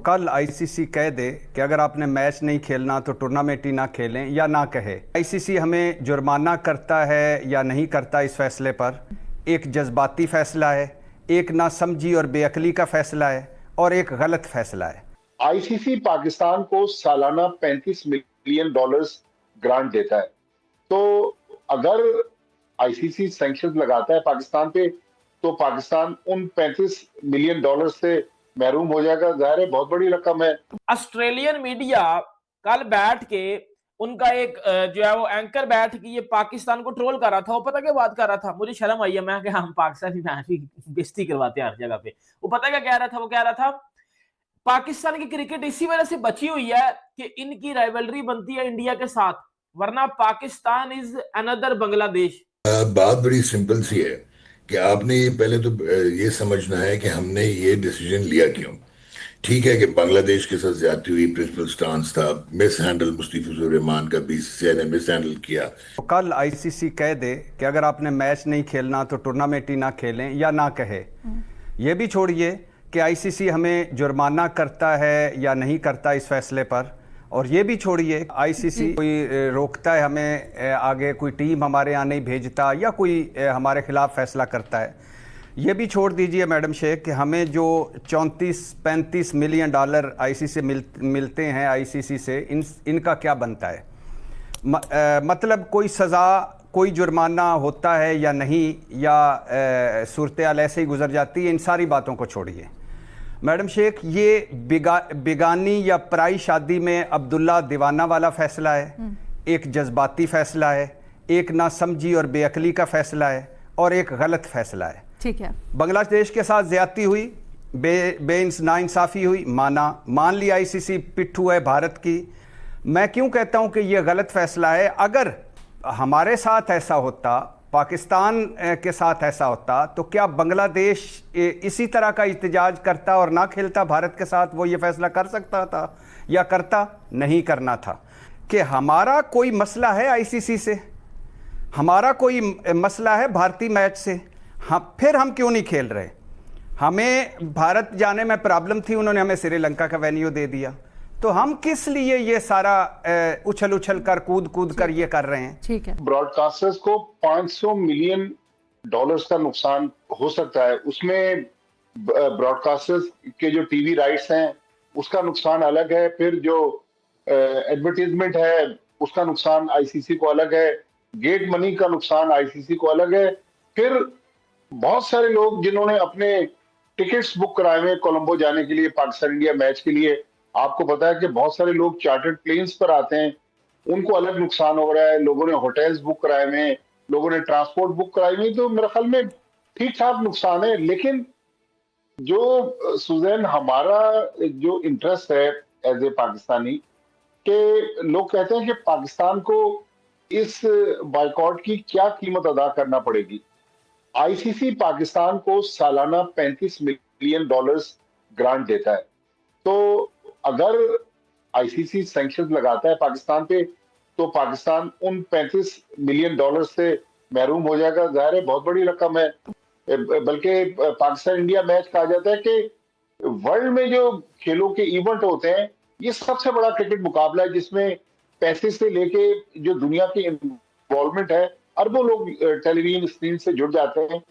कल आईसीसी कह दे कि अगर आपने मैच नहीं खेलना तो टूर्नामेंट ही ना खेलें, या ना कहे। आईसीसी हमें जुर्माना करता है या नहीं करता, इस फैसले पर एक जज्बाती फैसला है, एक नासमझी और बेअक्ली का फैसला है और एक गलत फैसला है। आईसीसी पाकिस्तान को सालाना $35 मिलियन ग्रांट देता है। तो अगर आईसीसी सैंक्शन लगाता है पाकिस्तान पे तो पाकिस्तान उन $35 मिलियन से महरूम हो जाएगा। जाहिर है बहुत बड़ी रकम है। ऑस्ट्रेलियन मीडिया कल बैठ के उनका एक जो है वो एंकर बैठ के ये पाकिस्तान को ट्रोल कर रहा था। वो पता क्या बात कर रहा था, मुझे शर्म आई है, मैं कि हम पाकिस्तानी बेइज्जती करवाते हैं हर जगह पे। वो पता क्या कह रहा था, वो कह रहा था पाकिस्तान की क्रिकेट इसी वजह से बची हुई है कि इनकी राइवलरी बनती है इंडिया के साथ, वरना पाकिस्तान इज अनदर बांग्लादेश। बात बड़ी सिंपल सी है कि आपने पहले तो ये समझना है कि हमने ये डिसीजन लिया क्यों। ठीक है कि बांग्लादेश के साथ ज्यादती हुई, प्रिंसिपल स्टांस था, मिस हैंडल मुस्तफिजुर रहमान का बीसीसीआई ने मिस हैंडल किया। तो कल आईसीसी कह दे कि अगर आपने मैच नहीं खेलना तो टूर्नामेंट ही ना खेलें, या ना कहे। ये भी छोड़िए कि आईसीसी हमें जुर्माना करता है या नहीं करता इस फैसले पर, और ये भी छोड़िए आईसीसी कोई रोकता है हमें, आगे कोई टीम हमारे यहाँ नहीं भेजता या कोई हमारे खिलाफ फैसला करता है। ये भी छोड़ दीजिए मैडम शेख कि हमें जो 34-35 मिलियन डॉलर आईसीसी मिलते हैं आईसीसी से, इनका क्या बनता है। मतलब कोई सज़ा, कोई जुर्माना होता है या नहीं, या सूरत-ए-हाल ऐसे ही गुजर जाती है, इन सारी बातों को छोड़िए मैडम शेख। ये बिगानी या पराई शादी में अब्दुल्ला दीवाना वाला फैसला है, एक जज्बाती फैसला है, एक नासमझी और बेअक्ली का फैसला है और एक गलत फैसला है। ठीक है, बांग्लादेश के साथ ज्यादती हुई, नाइंसाफी हुई, मान लिया आईसीसी पिट्ठू है भारत की। मैं क्यों कहता हूं कि यह गलत फैसला है। अगर हमारे साथ ऐसा होता, पाकिस्तान के साथ ऐसा होता, तो क्या बांग्लादेश इसी तरह का इhtजाज करता और ना खेलता भारत के साथ? वो ये फैसला कर सकता था या करता? नहीं करना था। कि हमारा कोई मसला है आईसीसी से, हमारा कोई मसला है भारतीय मैच से, फिर हम क्यों नहीं खेल रहे। हमें भारत जाने में प्रॉब्लम थी, उन्होंने हमें श्रीलंका का वेन्यू दे दिया, तो हम किस लिए ये सारा उछल कर कूद कर ये कर रहे हैं। ठीक है, ब्रॉडकास्टर्स को $500 मिलियन का नुकसान हो सकता है। उसमें ब्रॉडकास्टर्स के जो टीवी राइट्स हैं उसका नुकसान अलग है, फिर जो एडवर्टीजमेंट है उसका नुकसान आईसीसी को अलग है, गेट मनी का नुकसान आईसीसी को अलग है। फिर बहुत सारे लोग जिन्होंने अपने टिकट्स बुक कराए हुए कोलंबो जाने के लिए, पाकिस्तान इंडिया मैच के लिए, आपको पता है कि बहुत सारे लोग चार्टर्ड प्लेन्स पर आते हैं, उनको अलग नुकसान हो रहा है। लोगों ने होटल्स बुक कराए हुए हैं, लोगों ने ट्रांसपोर्ट बुक कराई हुई, तो मेरे ख्याल में ठीक ठाक नुकसान है। लेकिन जो सुजैन हमारा जो इंटरेस्ट है एज ए पाकिस्तानी, कि लोग कहते हैं कि पाकिस्तान को इस बायकॉट की क्या कीमत अदा करना पड़ेगी। आईसीसी पाकिस्तान को सालाना $35 मिलियन ग्रांट देता है। तो अगर आईसीसी सैंक्शन लगाता है पाकिस्तान पे तो पाकिस्तान उन $35 मिलियन से महरूम हो जाएगा। जाहिर है बहुत बड़ी रकम है। बल्कि पाकिस्तान इंडिया मैच कहा जाता है कि वर्ल्ड में जो खेलों के इवेंट होते हैं, ये सबसे बड़ा क्रिकेट मुकाबला है जिसमें पैसे से लेके जो दुनिया की इन्वॉल्वमेंट है, अरबों लोग टेलीविजन स्क्रीन से जुड़ जाते हैं।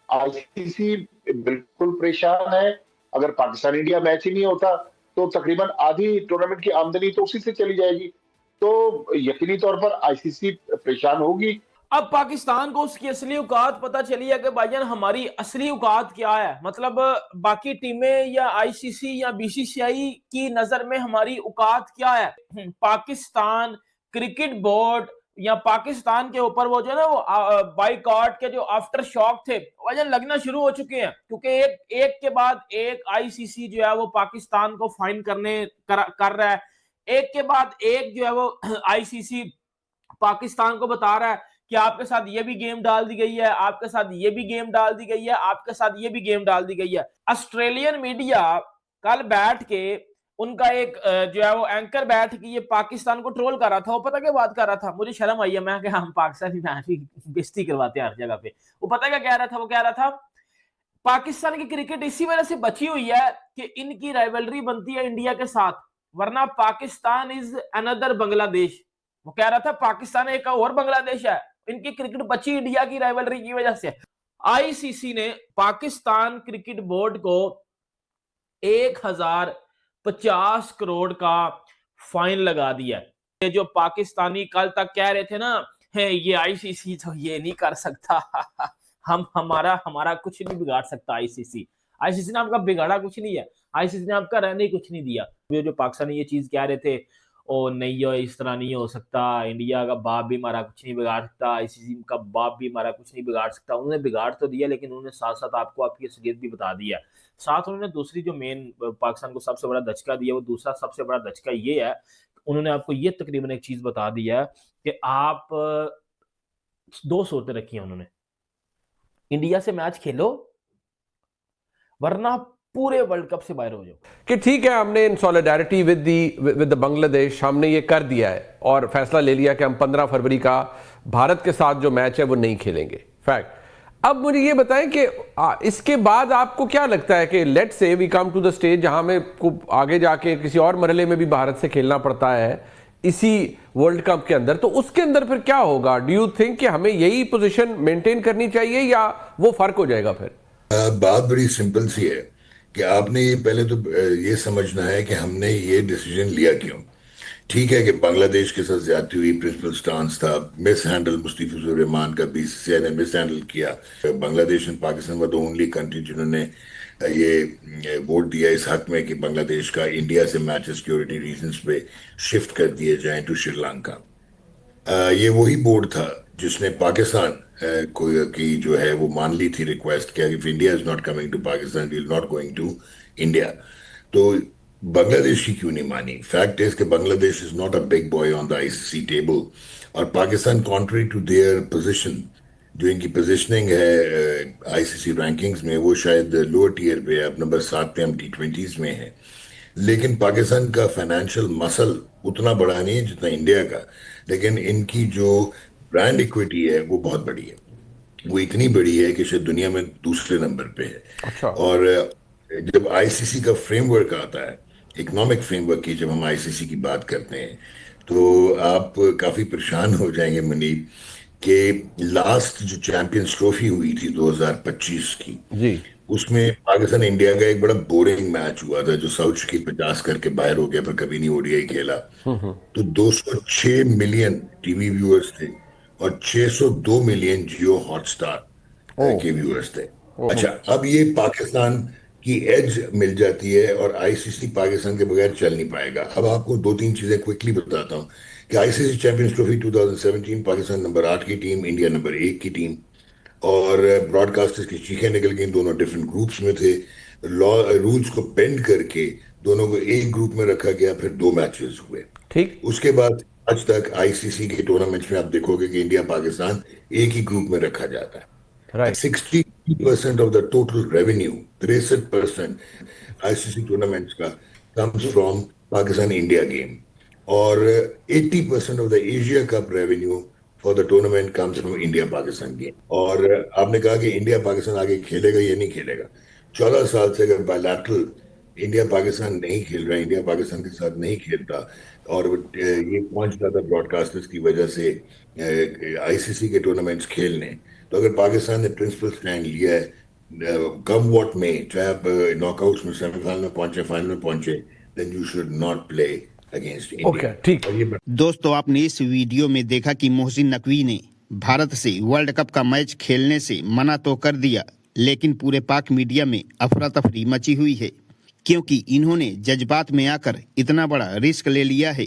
आईसीसी बिल्कुल परेशान है। अगर पाकिस्तान इंडिया मैच ही नहीं होता तो तकरीबन आधी टूर्नामेंट की आमदनी तो उसी से चली जाएगी। तो यकीनी तौर पर आईसीसी परेशान होगी। अब पाकिस्तान को उसकी असली औकात पता चली है कि भाईजान हमारी असली औकात क्या है। मतलब बाकी टीमें या आईसीसी या बीसीसीआई की नजर में हमारी औकात क्या है। पाकिस्तान क्रिकेट बोर्ड या पाकिस्तान के ऊपर वो जो है ना, वो बाइकॉट के जो आफ्टर शॉक थे वजन लगना शुरू हो चुके हैं, क्योंकि एक के बाद एक आईसीसी जो है वो पाकिस्तान को फाइन कर रहा है। एक के बाद एक जो है वो आईसीसी पाकिस्तान को बता रहा है कि आपके साथ ये भी गेम डाल दी गई है, आपके साथ ये भी गेम डाल दी गई है, आपके साथ ये भी गेम डाल दी गई है। ऑस्ट्रेलियन मीडिया कल बैठ के उनका एक जो है वो एंकर बैठ के ये पाकिस्तान को ट्रोल कर रहा था। वो पता क्या बात कर रहा था, मुझे शर्म आई है, मैं कि हम पाकिस्तानी बेइज्जती करवाते हैं हर जगह पे। वो पता क्या कह रहा था, वो कह रहा था पाकिस्तान की क्रिकेट इसी वजह से बची हुई है कि इनकी राइवलरी बनती है इंडिया के साथ, वरना पाकिस्तान इज अनदर बांग्लादेश। वो कह रहा था पाकिस्तान एक और बांग्लादेश है, इनकी क्रिकेट बची इंडिया की राइवलरी की वजह से। आईसीसी ने पाकिस्तान क्रिकेट बोर्ड को 1050 करोड़ का फाइन लगा दिया। ये जो पाकिस्तानी कल तक कह रहे थे ना, है ये आईसीसी तो ये नहीं कर सकता हम हमारा कुछ नहीं बिगाड़ सकता आईसीसी ने आपका बिगाड़ा कुछ नहीं है, आईसीसी ने आपका रहने ही कुछ नहीं दिया। ये जो पाकिस्तानी ये चीज कह रहे थे, ओ नहीं हो इस तरह नहीं हो सकता, इंडिया का बाप भी हमारा कुछ नहीं बिगाड़ सकता, आईसीसी का बाप भी हमारा कुछ नहीं बिगाड़ सकता। उन्होंने बिगाड़ तो दिया, लेकिन उन्होंने साथ साथ आपको आपकी असलियत भी बता दिया। साथ उन्होंने दूसरी जो मेन पाकिस्तान को सबसे बड़ा धचका दिया, वो दूसरा सबसे बड़ा धचका ये है, उन्होंने आपको ये तकरीबन एक चीज बता दी है कि आप दो सूरतें रखी हैं उन्होंने, इंडिया से मैच खेलो वरना पूरे वर्ल्ड कप से बाहर हो जाओ। कि ठीक है, हमने इन सॉलिडारिटी विद द बांग्लादेश हमने ये कर दिया है और फैसला ले लिया कि हम 15 फरवरी का भारत के साथ जो मैच है वो नहीं खेलेंगे, फैक्ट। अब मुझे ये बताएं कि इसके बाद आपको क्या लगता है कि let's say we come to the stage जहां में को आगे जाके किसी और मरहले में भी भारत से खेलना पड़ता है इसी वर्ल्ड कप के अंदर, तो उसके अंदर फिर क्या होगा? डू यू थिंक कि हमें यही पोजीशन मेंटेन करनी चाहिए या वो फर्क हो जाएगा फिर? बात बड़ी सिंपल सी है कि आपने पहले तो ये समझना है कि हमने ये डिसीजन लिया क्यों। ठीक है कि बांग्लादेश के साथ ज्यादती हुई, प्रिंसिपल स्टांस था, मिस हैंडल मुस्तफिजुर रहमान का बीसीसीआई ने मिस हैंडल किया। Bangladesh and Pakistan were the only country जिन्होंने ये वोट दिया इस हक में कि बांग्लादेश का इंडिया से मैच सिक्योरिटी रीजंस पे शिफ्ट कर दिए जाएं टू श्रीलंका। ये वही बोर्ड था जिसने पाकिस्तान की जो है वो मान ली थी रिक्वेस्ट कि if India is not coming to Pakistan we are not going to India. तो बांग्लादेश की क्यों नहीं मानी? फैक्ट इज कि Bangladesh is not a big boy on the ICC table, और Pakistan contrary to their position, जो इनकी पोजीशनिंग है आईसीसी रैंकिंग्स में, वो शायद लोअर टियर पे है, अब नंबर 7 पे हम T20s में है। लेकिन पाकिस्तान का फाइनेंशियल मसल उतना बड़ा नहीं है जितना इंडिया का, लेकिन इनकी जो ब्रांड इक्विटी है वो बहुत बड़ी है। वो इतनी बड़ी है कि शायद दुनिया में दूसरे नंबर पे है। अच्छा। और जब आईसीसी का फ्रेमवर्क आता है, इकोनॉमिक फ्रेमवर्क की जब हम आईसीसी की बात करते हैं, तो आप काफी परेशान हो जाएंगे मुनीब कि लास्ट जो चैंपियंस ट्रॉफी हुई थी 2025 की जी, उसमें पाकिस्तान इंडिया का एक बड़ा बोरिंग मैच हुआ था, जो साउथ की 50 करके बाहर हो गया, पर कभी नहीं ओडीआई खेला। तो 206 मिलियन टीवी व्यूअर्स थे और 602 मिलियन जियो हॉटस्टार के व्यूअर्स थे। अच्छा, अब ये पाकिस्तान की एज मिल जाती है और आईसीसी पाकिस्तान के बगैर चल नहीं पाएगा। अब आपको 2-3 चीजें क्विकली बताता हूँ कि ICC champions trophy 2017 Pakistan number 8 की टीम, इंडिया नंबर 1 की टीम, और ब्रॉडकास्टर्स की चीखें निकल गई, दोनों डिफरेंट ग्रुप्स में थे। लॉ रूल्स को बेंड करके दोनों को एक ग्रुप में रखा गया, फिर 2 मैचेस हुए। ठीक। उसके बाद आज तक आईसीसी के टूर्नामेंट्स में आप देखोगे कि इंडिया पाकिस्तान एक ही ग्रुप में रखा जाता है। Right. 60% of the total revenue, 63% ICC tournaments का comes from Pakistan India game, और 80% of the Asia cup revenue for the tournament comes from India Pakistan game. और आपने कहा कि इंडिया पाकिस्तान आगे खेलेगा या नहीं खेलेगा। 14 साल से अगर बायलैटरल इंडिया पाकिस्तान नहीं खेल रहा, इंडिया पाकिस्तान के साथ नहीं खेलता, और ये पहुंच जाता ब्रॉडकास्टर्स की वजह से आईसीसी के टूर्नामेंट्स खेलने, तो अगर पाकिस्तान ने प्रिंसिपल स्टैंड लिया है, कम व्हाट में, चाहे आप नॉकआउट्स में, सेमीफाइनल में पहुंचे, फाइनल में पहुंचे, then you should not play against India. Okay, ठीक। और ये दोस्तों, आपने इस वीडियो में देखा कि मोहसिन नकवी ने भारत से वर्ल्ड कप का मैच खेलने से मना तो कर दिया, लेकिन पूरे पाक मीडिया में अफरा तफरी मची हुई है, क्योंकि इन्होंने जज्बात में आकर इतना बड़ा रिस्क ले लिया है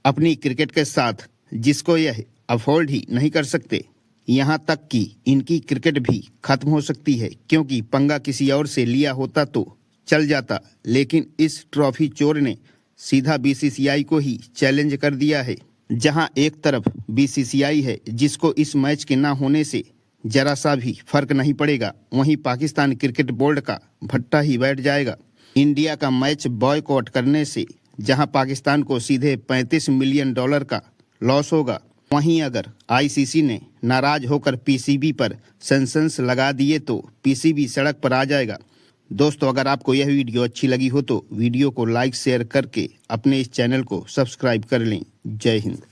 अपनी क्रिकेट के साथ, जिसको यह अफोर्ड ही नहीं कर सकते। यहाँ तक कि इनकी क्रिकेट भी खत्म हो सकती है, क्योंकि पंगा किसी और से लिया होता तो चल जाता, लेकिन इस ट्रॉफी चोर ने सीधा बीसीसीआई को ही चैलेंज कर दिया है। जहां एक तरफ बीसीसीआई है जिसको इस मैच के ना होने से जरा सा भी फर्क नहीं पड़ेगा, वहीं पाकिस्तान क्रिकेट बोर्ड का भट्टा ही बैठ जाएगा। इंडिया का मैच बॉयकॉट करने से जहां पाकिस्तान को सीधे $35 मिलियन का लॉस होगा, वहीं अगर आईसीसी ने नाराज होकर पीसीबी पर सेंसन्स लगा दिए तो पीसीबी सड़क पर आ जाएगा। दोस्तों, अगर आपको यह वीडियो अच्छी लगी हो तो वीडियो को लाइक शेयर करके अपने इस चैनल को सब्सक्राइब कर लें। जय हिंद।